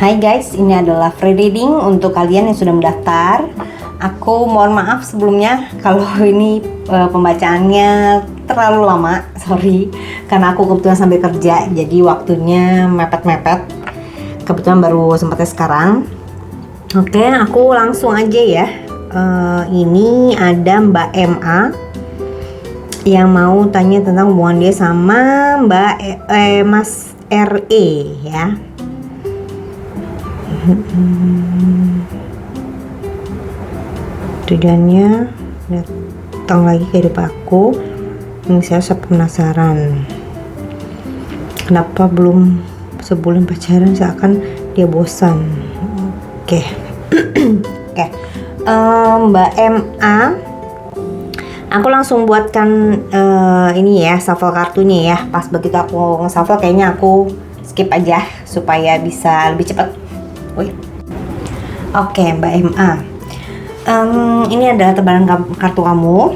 Hai guys, ini adalah free reading untuk kalian yang sudah mendaftar. Aku mohon maaf sebelumnya kalau ini pembacaannya terlalu lama, sorry. Karena aku kebetulan sambil kerja, jadi waktunya mepet-mepet. Kebetulan baru sempatnya sekarang. Oke, aku langsung aja ya. Ini ada Mbak MA yang mau tanya tentang hubungan dia sama Mas RE ya. Tujuannya datang lagi ke hidup aku. Ini saya penasaran, kenapa belum sebulan pacaran seakan dia bosan. Oke. Oke. Mbak MA, aku langsung buatkan ini ya, shuffle kartunya ya. Pas begitu aku nge-shuffle kayaknya aku skip aja supaya bisa lebih cepat. Oke, Mbak MA, ini adalah tebaran kartu kamu.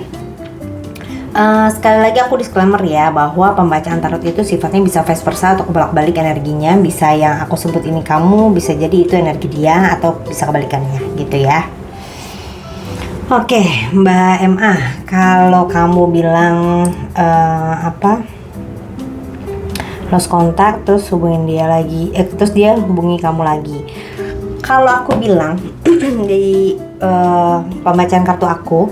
Sekali lagi aku disclaimer ya, bahwa pembacaan tarot itu sifatnya bisa vice versa atau kebolak-balik energinya. Bisa yang aku sebut ini kamu, bisa jadi itu energi dia, atau bisa kebalikannya gitu ya. Oke, Mbak MA, kalau kamu bilang lost kontak, terus hubungin dia lagi, terus dia hubungi kamu lagi. Kalau aku bilang di pembacaan kartu aku,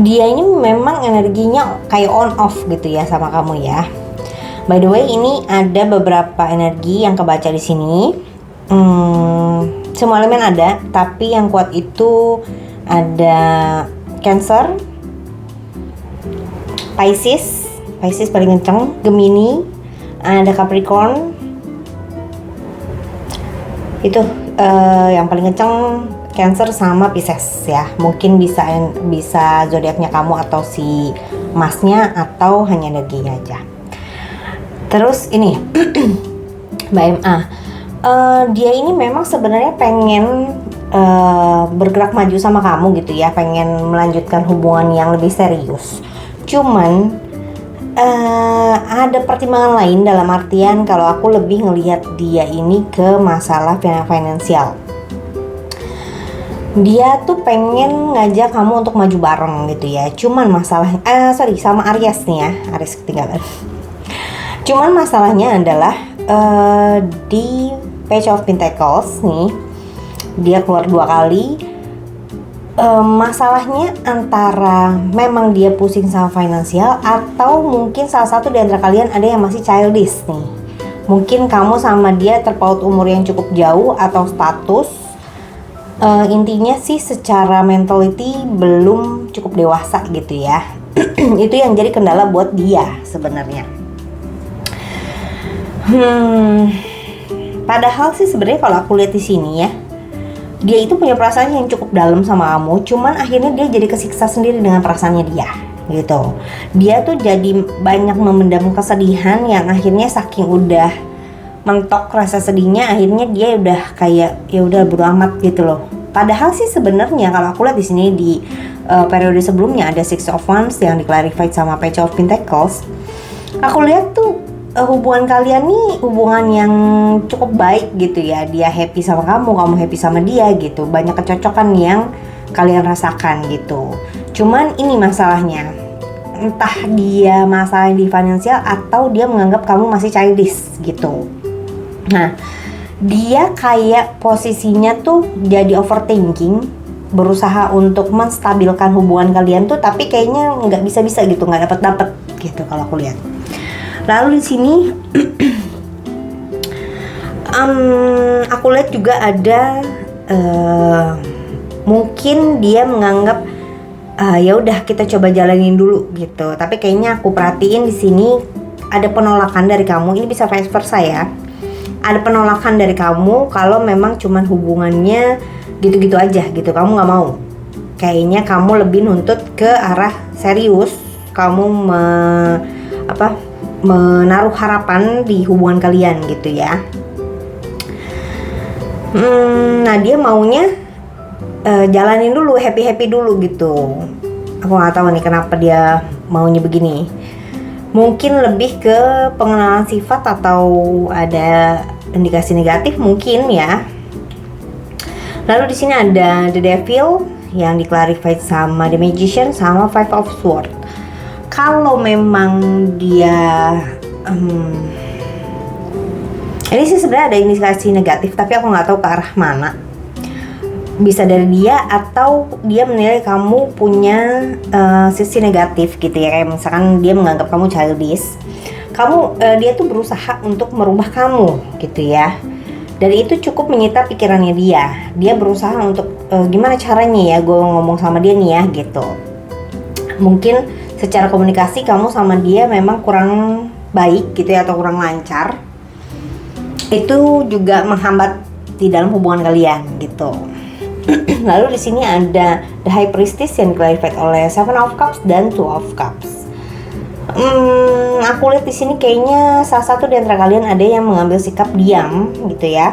dia ini memang energinya kayak on off gitu ya sama kamu ya. By the way, ini ada beberapa energi yang kebaca di sini. Semua elemen ada, tapi yang kuat itu ada Cancer, Pisces paling kenceng, Gemini, ada Capricorn. Itu yang paling kenceng Cancer sama Pisces ya. Mungkin bisa zodiaknya kamu atau si masnya, atau hanya energinya aja. Terus ini Mbak MA, dia ini memang sebenarnya pengen bergerak maju sama kamu gitu ya, pengen melanjutkan hubungan yang lebih serius. Cuman ada pertimbangan lain, dalam artian kalau aku lebih ngelihat dia ini ke masalah finansial. Dia tuh pengen ngajak kamu untuk maju bareng gitu ya. Cuman masalahnya, sama Aries nih ya, Aries ketinggalan. Cuman masalahnya adalah di Page of Pentacles nih, dia keluar 2 kali. Masalahnya antara memang dia pusing sama finansial, atau mungkin salah satu di antara kalian ada yang masih childish nih. Mungkin kamu sama dia terpaut umur yang cukup jauh, atau status. Intinya sih secara mentality belum cukup dewasa gitu ya. Itu yang jadi kendala buat dia sebenarnya. Padahal sih sebenarnya kalau aku lihat di sini ya, dia itu punya perasaan yang cukup dalam sama kamu. Cuman akhirnya dia jadi kesiksa sendiri dengan perasaannya dia gitu. Dia tuh jadi banyak memendam kesedihan, yang akhirnya saking udah mentok rasa sedihnya, akhirnya dia udah kayak ya udah bodo amat gitu loh. Padahal sih sebenarnya kalau aku lihat di sini di periode sebelumnya ada Six of Wands yang di-clarified sama Page of Pentacles. Aku lihat tuh hubungan kalian nih hubungan yang cukup baik gitu ya. Dia happy sama kamu, kamu happy sama dia gitu. Banyak kecocokan yang kalian rasakan gitu. Cuman ini masalahnya, entah dia masalah di finansial atau dia menganggap kamu masih childish gitu. Nah, dia kayak posisinya tuh jadi overthinking, berusaha untuk menstabilkan hubungan kalian tuh, tapi kayaknya nggak bisa gitu, nggak dapet gitu kalau aku lihat. Lalu di sini aku lihat juga ada mungkin dia menganggap ya udah kita coba jalanin dulu gitu. Tapi kayaknya aku perhatiin di sini ada penolakan dari kamu. Ini bisa vice versa ya. Ada penolakan dari kamu kalau memang cuman hubungannya gitu-gitu aja gitu. Kamu nggak mau. Kayaknya kamu lebih nuntut ke arah serius. Kamu menaruh harapan di hubungan kalian gitu ya. Nah, dia maunya jalanin dulu, happy dulu gitu. Aku nggak tahu nih kenapa dia maunya begini. Mungkin lebih ke pengenalan sifat atau ada indikasi negatif mungkin ya. Lalu di sini ada The Devil yang diclarify sama The Magician sama Five of Swords. Kalau memang dia ini sih sebenarnya ada indikasi negatif, tapi aku nggak tahu ke arah mana. Bisa dari dia atau dia menilai kamu punya sisi negatif gitu ya, kayak misalkan dia menganggap kamu childish. Dia tuh berusaha untuk merubah kamu gitu ya. Dan itu cukup menyita pikirannya dia. Dia berusaha untuk gimana caranya ya gue ngomong sama dia nih ya gitu. Mungkin secara komunikasi kamu sama dia memang kurang baik gitu ya, atau kurang lancar. Itu juga menghambat di dalam hubungan kalian gitu. Lalu di sini ada The High Priestess yang diclarified oleh Seven of Cups dan Two of Cups. Aku lihat di sini kayaknya salah satu di antara kalian ada yang mengambil sikap diam gitu ya.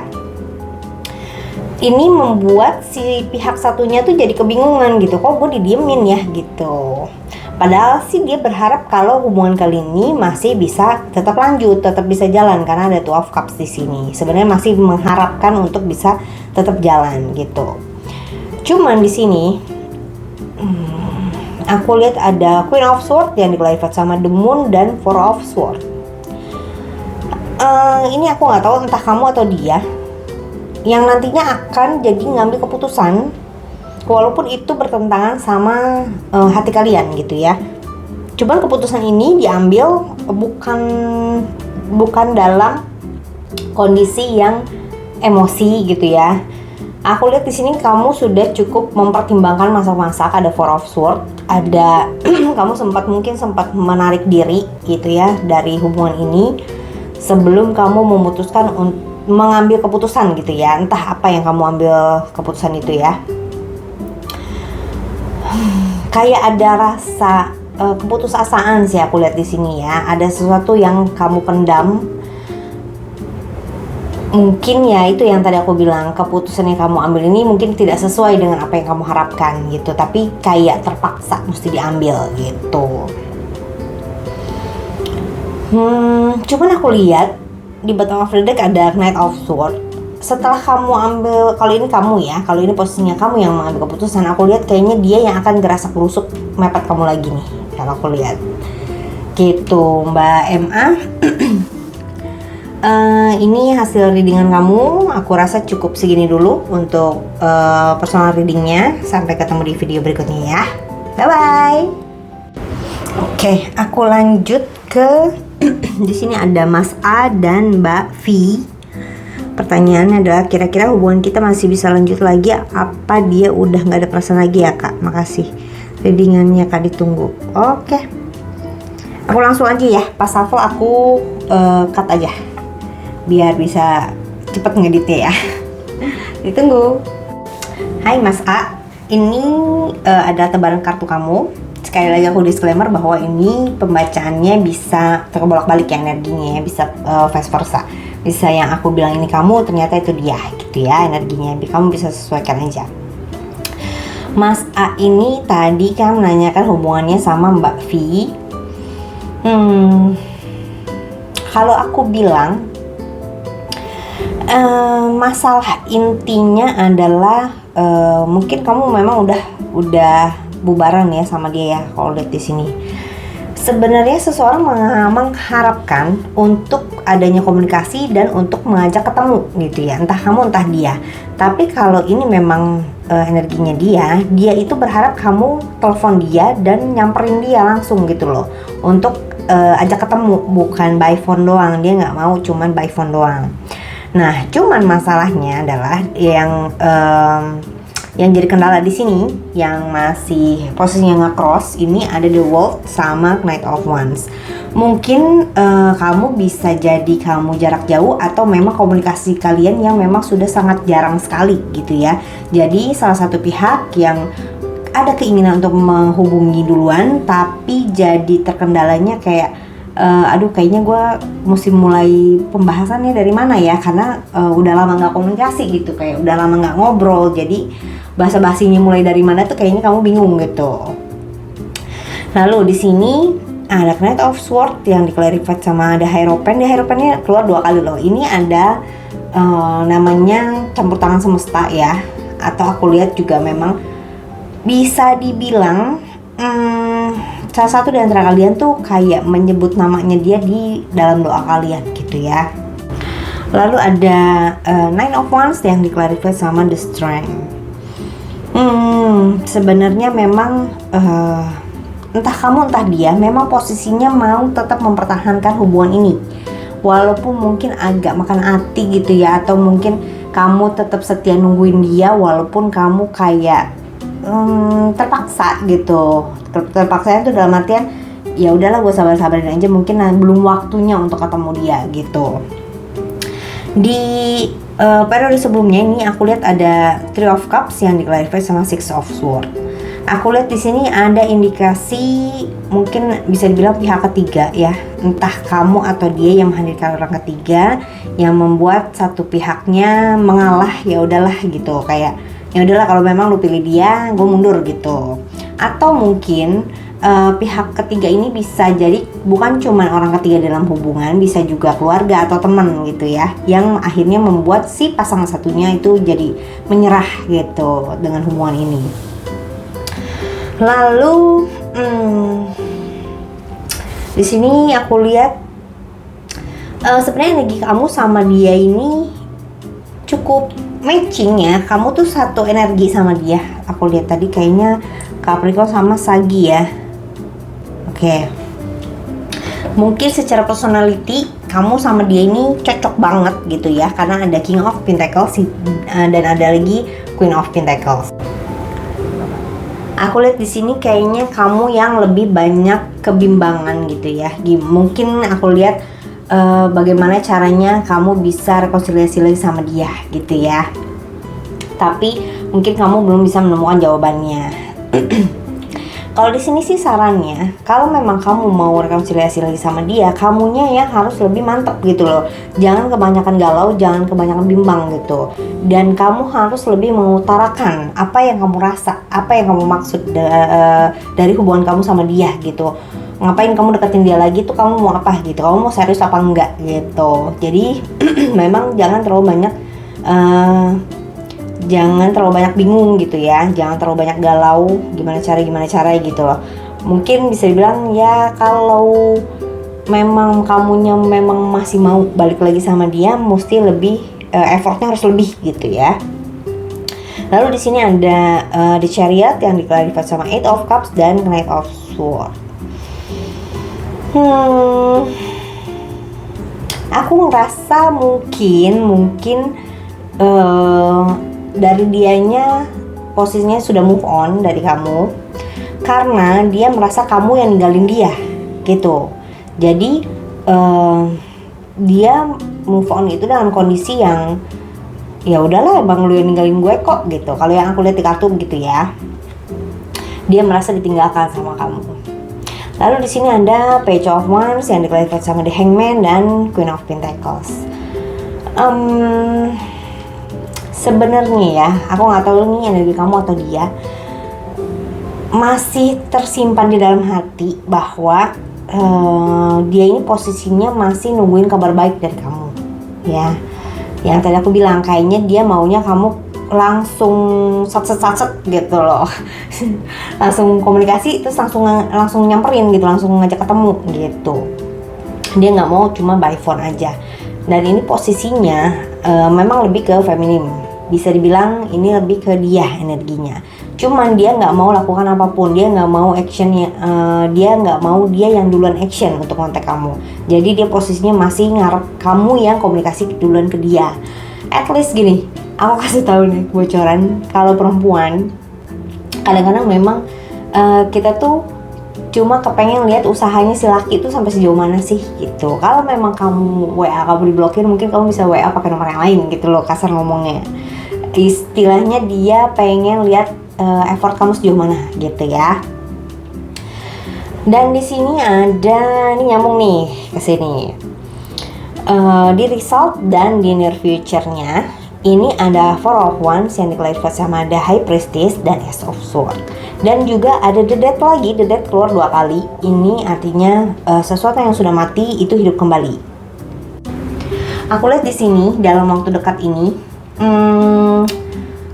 Ini membuat si pihak satunya tuh jadi kebingungan gitu, kok gue didiemin ya gitu. Padahal sih dia berharap kalau hubungan kali ini masih bisa tetap lanjut, tetap bisa jalan karena ada Two of Cups di sini. Sebenarnya masih mengharapkan untuk bisa tetap jalan gitu. Cuman di sini aku lihat ada Queen of Swords yang diclarified sama The Moon dan Four of Swords. Ini aku nggak tahu entah kamu atau dia yang nantinya akan jadi ngambil keputusan, walaupun itu bertentangan sama hati kalian gitu ya. Cuman keputusan ini diambil bukan dalam kondisi yang emosi gitu ya. Aku lihat di sini kamu sudah cukup mempertimbangkan masak-masak. Ada Four of Swords, ada kamu mungkin sempat menarik diri gitu ya dari hubungan ini sebelum kamu memutuskan untuk mengambil keputusan gitu ya. Entah apa yang kamu ambil keputusan itu ya. Kayak ada rasa keputusasaan sih aku lihat di sini ya. Ada sesuatu yang kamu pendam. Mungkin ya itu yang tadi aku bilang, keputusan yang kamu ambil ini mungkin tidak sesuai dengan apa yang kamu harapkan gitu, tapi kayak terpaksa mesti diambil gitu. Cuman aku lihat di bottom of the deck ada Knight of Swords. Setelah kamu ambil, kalau ini kamu ya, kalau ini posisinya kamu yang mengambil keputusan, aku lihat kayaknya dia yang akan gerasak gerusuk mepet kamu lagi nih, kalau aku lihat gitu Mbak MA. Ini hasil readingan kamu. Aku rasa cukup segini dulu untuk personal readingnya. Sampai ketemu di video berikutnya ya. Bye bye. Oke, aku lanjut ke di sini ada Mas A dan Mbak V. Pertanyaannya adalah kira-kira hubungan kita masih bisa lanjut lagi? Apa dia udah nggak ada perasaan lagi ya Kak? Makasih. Readingannya Kak ditunggu. Oke. Aku langsung aja ya. Pas shuffle aku cut aja. Biar bisa cepet ngeditnya ya. Ditunggu. Hai Mas A, ini ada tebaran kartu kamu. Sekali lagi aku disclaimer bahwa ini pembacaannya bisa terbolak-balik ya energinya ya, bisa vice versa. Bisa yang aku bilang ini kamu, ternyata itu dia gitu ya energinya. Kamu bisa sesuaikan aja. Mas A ini tadi kan menanyakan hubungannya sama Mbak V. Kalau aku bilang masalah intinya adalah mungkin kamu memang udah bubaran ya sama dia ya. Kalau lihat di sini sebenarnya seseorang mengharapkan untuk adanya komunikasi dan untuk mengajak ketemu gitu ya, entah kamu entah dia. Tapi kalau ini memang energinya dia itu berharap kamu telepon dia dan nyamperin dia langsung gitu loh, untuk ajak ketemu, bukan by phone doang. Dia nggak mau cuman by phone doang. Nah, cuman masalahnya adalah yang jadi kendala di sini, yang masih posisinya nge-cross ini ada The World sama Knight of Wands. Mungkin kamu bisa jadi kamu jarak jauh, atau memang komunikasi kalian yang memang sudah sangat jarang sekali gitu ya. Jadi salah satu pihak yang ada keinginan untuk menghubungi duluan, tapi jadi terkendalanya kayak kayaknya gue mesti mulai pembahasannya dari mana ya, karena udah lama nggak komunikasi gitu, kayak udah lama nggak ngobrol, jadi basa-basinya mulai dari mana tuh kayaknya kamu bingung gitu. Lalu di sini ada Knight of Swords yang di-clarified sama The Hierophant. The Hierophant-nya keluar 2 kali loh. Ini ada namanya campur tangan semesta ya, atau aku lihat juga memang bisa dibilang salah satu di antara kalian tuh kayak menyebut namanya dia di dalam doa kalian gitu ya. Lalu ada Nine of Wands yang di-clarify sama The Strength. Sebenarnya memang entah kamu entah dia memang posisinya mau tetap mempertahankan hubungan ini, walaupun mungkin agak makan hati gitu ya, atau mungkin kamu tetap setia nungguin dia walaupun kamu kayak terpaksa gitu. Terpaksa itu dalam artian ya udahlah gue sabar-sabarin aja, mungkin belum waktunya untuk ketemu dia gitu. Di periode sebelumnya ini aku lihat ada Three of Cups yang di-clarify sama Six of Swords. Aku lihat di sini ada indikasi mungkin bisa dibilang pihak ketiga ya, entah kamu atau dia yang menghadirkan orang ketiga yang membuat satu pihaknya mengalah, ya udahlah gitu, kayak ya udahlah kalau memang lu pilih dia, gue mundur gitu. Atau mungkin pihak ketiga ini bisa jadi bukan cuma orang ketiga dalam hubungan, bisa juga keluarga atau teman gitu ya, yang akhirnya membuat si pasangan satunya itu jadi menyerah gitu dengan hubungan ini. Lalu di sini aku lihat sebenarnya energi kamu sama dia ini cukup matching ya. Kamu tuh satu energi sama dia. Aku lihat tadi kayaknya Capricorn sama Sagi ya. Oke. Mungkin secara personality kamu sama dia ini cocok banget gitu ya, karena ada King of Pentacles dan ada lagi Queen of Pentacles. Aku lihat di sini kayaknya kamu yang lebih banyak kebimbangan gitu ya. Mungkin aku lihat bagaimana caranya kamu bisa rekonsiliasi lagi sama dia gitu ya. Tapi mungkin kamu belum bisa menemukan jawabannya. Kalau di sini sih sarannya, kalau memang kamu mau rekonsiliasi lagi sama dia, kamunya yang harus lebih mantep gitu loh. Jangan kebanyakan galau, jangan kebanyakan bimbang gitu. Dan kamu harus lebih mengutarakan apa yang kamu rasa, apa yang kamu maksud dari hubungan kamu sama dia gitu. Ngapain kamu deketin dia lagi tuh, kamu mau apa gitu, kamu mau serius apa enggak gitu. Jadi memang jangan terlalu banyak bingung gitu ya, jangan terlalu banyak galau gimana cara gitu loh. Mungkin bisa dibilang ya, kalau memang kamunya memang masih mau balik lagi sama dia, mesti lebih effortnya harus lebih gitu ya. Lalu di sini ada The Chariot yang di-clarify sama Eight of Cups dan Knight of Swords. Aku ngerasa mungkin dari dianya posisinya sudah move on dari kamu, karena dia merasa kamu yang ninggalin dia gitu. Jadi dia move on itu dalam kondisi yang ya udahlah bang, lu yang ninggalin gue kok gitu. Kalau yang aku lihat di kartu gitu ya, dia merasa ditinggalkan sama kamu. Lalu di sini ada Page of Wands yang di-clarify sama The Hangman dan Queen of Pentacles. Sebenarnya ya, aku nggak tahu nih energi kamu atau dia masih tersimpan di dalam hati bahwa dia ini posisinya masih nungguin kabar baik dari kamu ya. Yang tadi aku bilang, kayaknya dia maunya kamu langsung satset gitu loh. Langsung komunikasi, terus langsung nyamperin gitu, langsung ngajak ketemu gitu. Dia nggak mau cuma by phone aja. Dan ini posisinya memang lebih ke feminim, bisa dibilang ini lebih ke dia energinya. Cuman dia nggak mau lakukan apapun, dia nggak mau actionnya, dia nggak mau dia yang duluan action untuk kontak kamu. Jadi dia posisinya masih ngarep kamu yang komunikasi duluan ke dia. At least gini, aku kasih tahu nih bocoran, kalau perempuan kadang-kadang memang kita tuh cuma kepengen lihat usahanya si laki itu sampai sejauh mana sih gitu. Kalau memang kamu WA kamu diblokir, mungkin kamu bisa WA pakai nomor yang lain gitu loh, kasar ngomongnya. Istilahnya dia pengen lihat effort kamu sejauh mana gitu ya. Dan di sini ada, ini nyambung nih ke sini. Di result dan di near future-nya ini ada Four of Wands yang di-clarify sama The High Priestess dan Ace of Swords. Dan juga ada the death lagi, the death keluar 2 kali. Ini artinya sesuatu yang sudah mati itu hidup kembali. Aku lihat di sini dalam waktu dekat ini,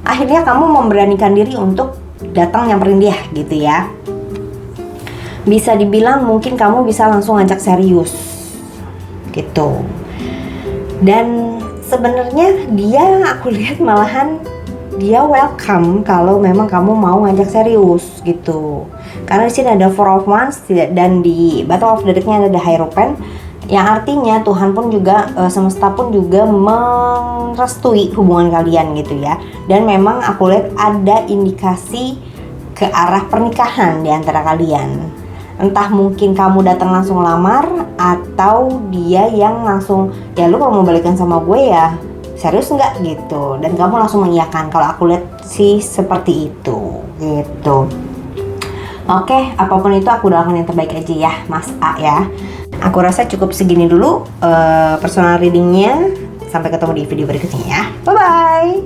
akhirnya kamu memberanikan diri untuk datang nyamperin dia gitu ya. Bisa dibilang mungkin kamu bisa langsung ngajak serius gitu. Dan sebenarnya dia, aku lihat malahan dia welcome kalau memang kamu mau ngajak serius gitu. Karena di sini ada Four of Wands dan di Battle of the Deck-nya ada Hierophant, yang artinya Tuhan pun juga semesta pun juga merestui hubungan kalian gitu ya. Dan memang aku lihat ada indikasi ke arah pernikahan di antara kalian. Entah mungkin kamu datang langsung lamar atau dia yang langsung, ya lu kalau mau balikan sama gue ya serius nggak gitu, dan kamu langsung mengiyakan. Kalau aku lihat sih seperti itu gitu. Oke, apapun itu aku doakan yang terbaik aja ya Mas A ya. Aku rasa cukup segini dulu personal readingnya. Sampai ketemu di video berikutnya ya. Bye bye.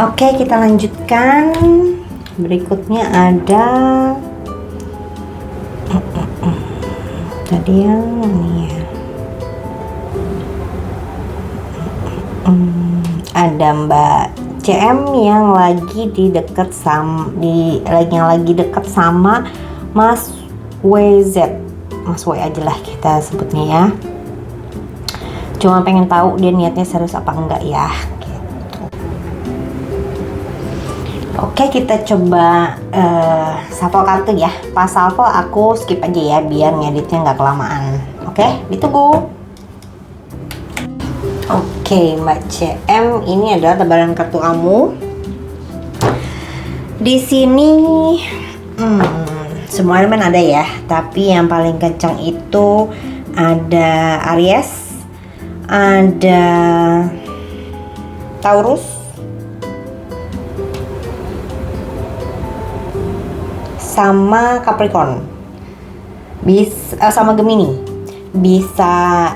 Oke, kita lanjutkan. Berikutnya ada tadi yang ini ya. Ada Mbak CM yang lagi deket sama Mas WZ, Mas W aja lah kita sebutnya ya. Cuma pengen tahu dia niatnya serius apa enggak ya gitu. Oke, kita coba shuffle kartu ya. Pas shuffle aku skip aja ya biar ngeditnya nggak kelamaan. Oke, ditunggu. Oke, Mbak CM, ini adalah tebaran kartu kamu. Di sini semua elemen ada ya, tapi yang paling kencang itu ada Aries, ada Taurus, sama Capricorn, sama Gemini. Bisa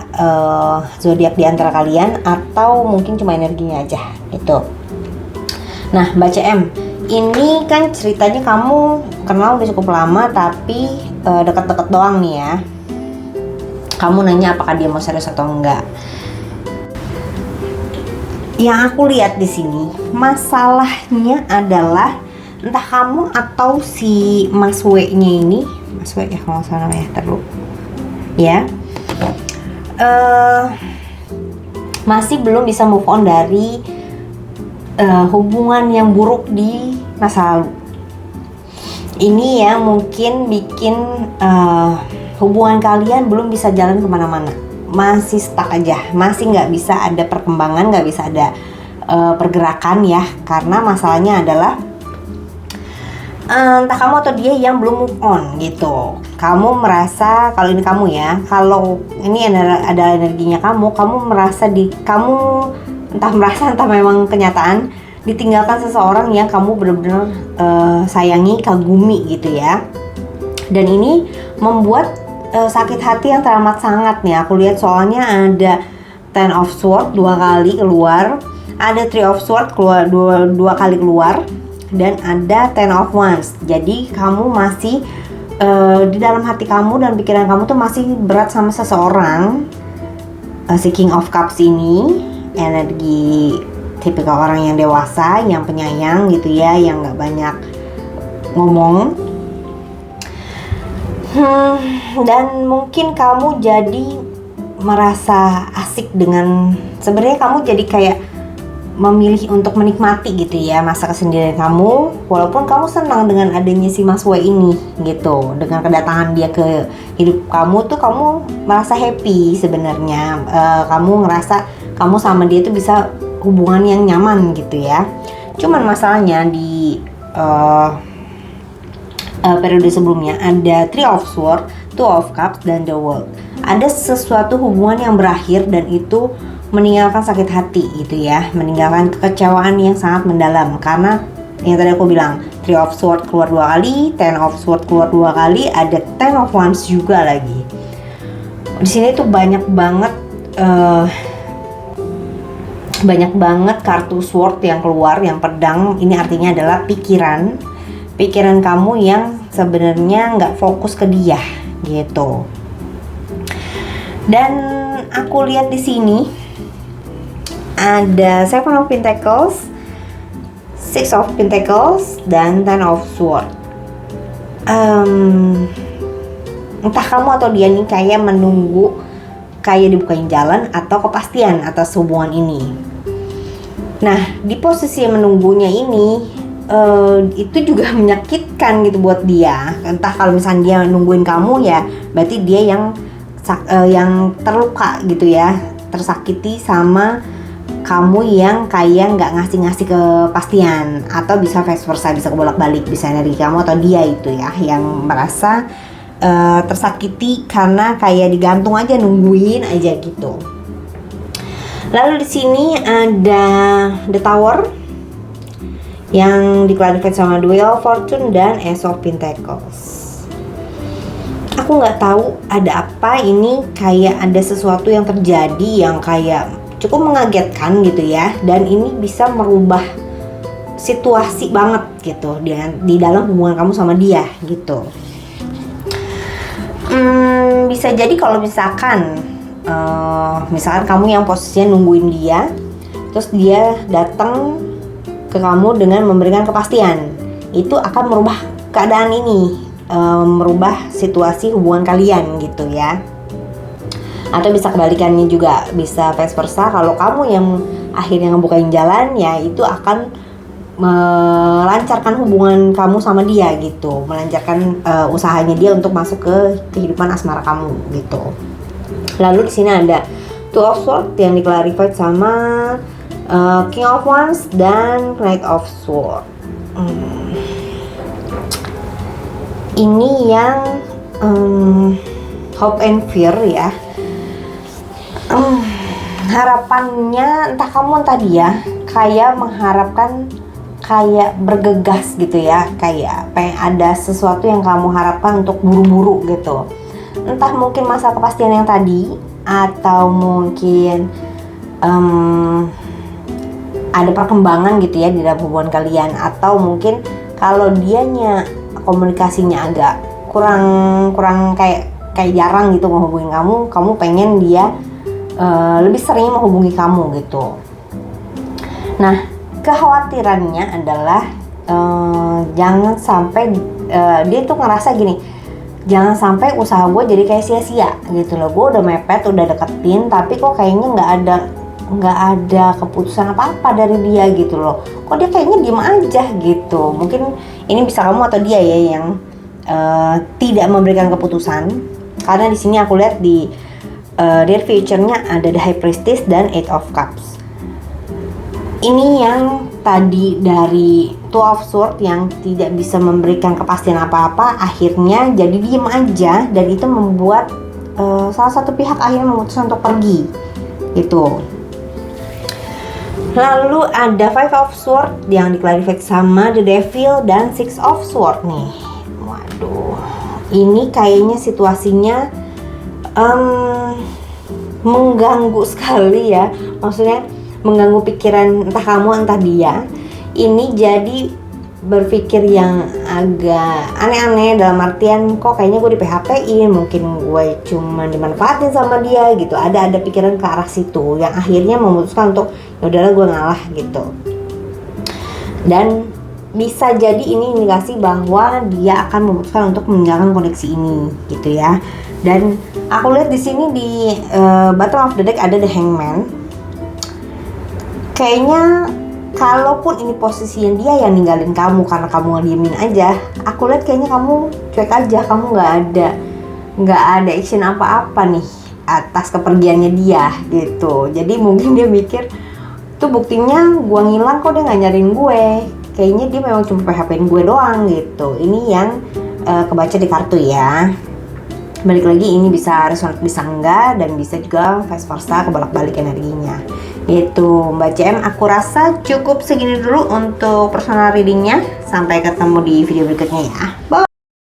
zodiak di antara kalian atau mungkin cuma energinya aja gitu. Nah, Mbak CM, ini kan ceritanya kamu kenal udah cukup lama tapi deket-deket doang nih ya. Kamu nanya apakah dia mau serius atau enggak. Yang aku lihat di sini masalahnya adalah entah kamu atau si Mas W-nya ini, Mas W ya kalau nggak salah namanya, terlalu ya. Masih belum bisa move on dari hubungan yang buruk di masa lalu. Ini ya mungkin bikin hubungan kalian belum bisa jalan kemana-mana, masih stuck aja, masih nggak bisa ada perkembangan, nggak bisa ada pergerakan ya, karena masalahnya adalah entah kamu atau dia yang belum move on gitu. Kamu merasa, kalau ini kamu ya, kalau ini ada energinya kamu merasa kamu entah memang kenyataan ditinggalkan seseorang yang kamu benar-benar sayangi, kagumi gitu ya. Dan ini membuat sakit hati yang teramat sangat nih. Aku lihat soalnya ada Ten of Swords 2 kali keluar, ada Three of Swords keluar 2 kali keluar, dan ada Ten of Wands. Jadi kamu masih di dalam hati kamu dan pikiran kamu tuh masih berat sama seseorang. Si King of Cups ini energi tipikal orang yang dewasa, yang penyayang gitu ya, yang nggak banyak ngomong. Dan mungkin kamu jadi merasa asik dengan, sebenarnya kamu jadi kayak memilih untuk menikmati gitu ya masa kesendirian kamu, walaupun kamu senang dengan adanya si Mas W ini gitu. Dengan kedatangan dia ke hidup kamu tuh kamu merasa happy sebenarnya. Kamu ngerasa kamu sama dia tuh bisa hubungan yang nyaman gitu ya. Cuman masalahnya di periode sebelumnya ada Three of Swords, Two of Cups, dan The World. Ada sesuatu hubungan yang berakhir dan itu meninggalkan sakit hati gitu ya, meninggalkan kekecewaan yang sangat mendalam. Karena yang tadi aku bilang, Three of Swords keluar 2 kali, Ten of Swords keluar 2 kali, ada Ten of Wands juga lagi. Di sini tuh banyak banget kartu sword yang keluar, yang pedang. Ini artinya adalah pikiran pikiran kamu yang sebenarnya nggak fokus ke dia gitu. Dan aku lihat di sini ada Seven of Pentacles, Six of Pentacles, dan Ten of Swords. Entah kamu atau dia nih kayak menunggu, kayak dibukain jalan atau kepastian atas hubungan ini. Nah, di posisi yang menunggunya ini itu juga menyakitkan gitu buat dia. Entah kalau misalnya dia nungguin kamu, ya berarti dia yang terluka gitu ya, tersakiti sama kamu yang kayak nggak ngasih kepastian, atau bisa vice versa, bisa kebolak-balik, bisa dari kamu atau dia itu ya yang merasa tersakiti karena kayak digantung aja, nungguin aja gitu. Lalu di sini ada The Tower yang diklarifikasi sama Duel Fortune dan Ace of Pentacles. Aku nggak tahu ada apa ini, kayak ada sesuatu yang terjadi yang kayak cukup mengagetkan gitu ya, dan ini bisa merubah situasi banget gitu di dalam hubungan kamu sama dia gitu. Bisa jadi kalau misalkan kamu yang posisinya nungguin dia, terus dia datang ke kamu dengan memberikan kepastian, itu akan merubah keadaan ini, merubah situasi hubungan kalian gitu ya. Atau bisa kebalikannya juga, bisa vice versa, kalau kamu yang akhirnya ngebukain jalan, ya itu akan melancarkan hubungan kamu sama dia gitu, melancarkan usahanya dia untuk masuk ke kehidupan asmara kamu gitu. Lalu di sini ada Two of Swords yang diklarifikasi sama King of Wands dan Knight of Swords. Ini yang hope and fear ya. Harapannya entah kamu entah dia kayak mengharapkan, kayak bergegas gitu ya, kayak pengen ada sesuatu yang kamu harapkan untuk buru-buru gitu. Entah mungkin masa kepastian yang tadi, atau mungkin ada perkembangan gitu ya di dalam hubungan kalian, atau mungkin kalau dianya komunikasinya agak kurang kayak jarang gitu menghubungi kamu pengen dia lebih sering menghubungi kamu gitu. Nah, kekhawatirannya adalah jangan sampai dia tuh ngerasa gini, jangan sampai usaha gue jadi kayak sia-sia gitu loh. Gue udah mepet, udah deketin, tapi kok kayaknya nggak ada keputusan apa-apa dari dia gitu loh. Kok dia kayaknya diem aja gitu. Mungkin ini bisa kamu atau dia ya yang tidak memberikan keputusan. Karena di sini aku lihat di their future-nya ada The High Priestess dan Eight of Cups. Ini yang tadi dari Two of Swords yang tidak bisa memberikan kepastian apa-apa, akhirnya jadi diem aja, dan itu membuat salah satu pihak akhirnya memutuskan untuk pergi gitu. Lalu ada Five of Swords yang diklarifikasi sama The Devil dan Six of Swords nih. Waduh, ini kayaknya situasinya mengganggu sekali ya, maksudnya mengganggu pikiran entah kamu entah dia. Ini jadi berpikir yang agak aneh-aneh, dalam artian kok kayaknya gue di PHP-in, mungkin gue cuma dimanfaatin sama dia gitu. Ada pikiran ke arah situ yang akhirnya memutuskan untuk ya udahlah gue ngalah gitu. Dan bisa jadi ini indikasi bahwa dia akan memutuskan untuk meninggalkan koneksi ini gitu ya. Dan aku lihat di sini di bottom of the deck ada The Hangman. Kayaknya kalaupun ini posisinya dia yang ninggalin kamu karena kamu ngediemin aja, aku lihat kayaknya kamu cuek aja, kamu nggak ada action apa-apa nih atas kepergiannya dia gitu. Jadi mungkin dia mikir tuh buktinya gue ngilang kok dia nggak nyariin gue, kayaknya dia memang cuma PHP-in gue doang gitu. Ini yang kebaca di kartu ya. Balik lagi, ini bisa resonate bisa enggak, dan bisa juga vice versa, kebolak-balik energinya gitu. Mbak CM, aku rasa cukup segini dulu untuk personal readingnya. Sampai ketemu di video berikutnya ya. Bye.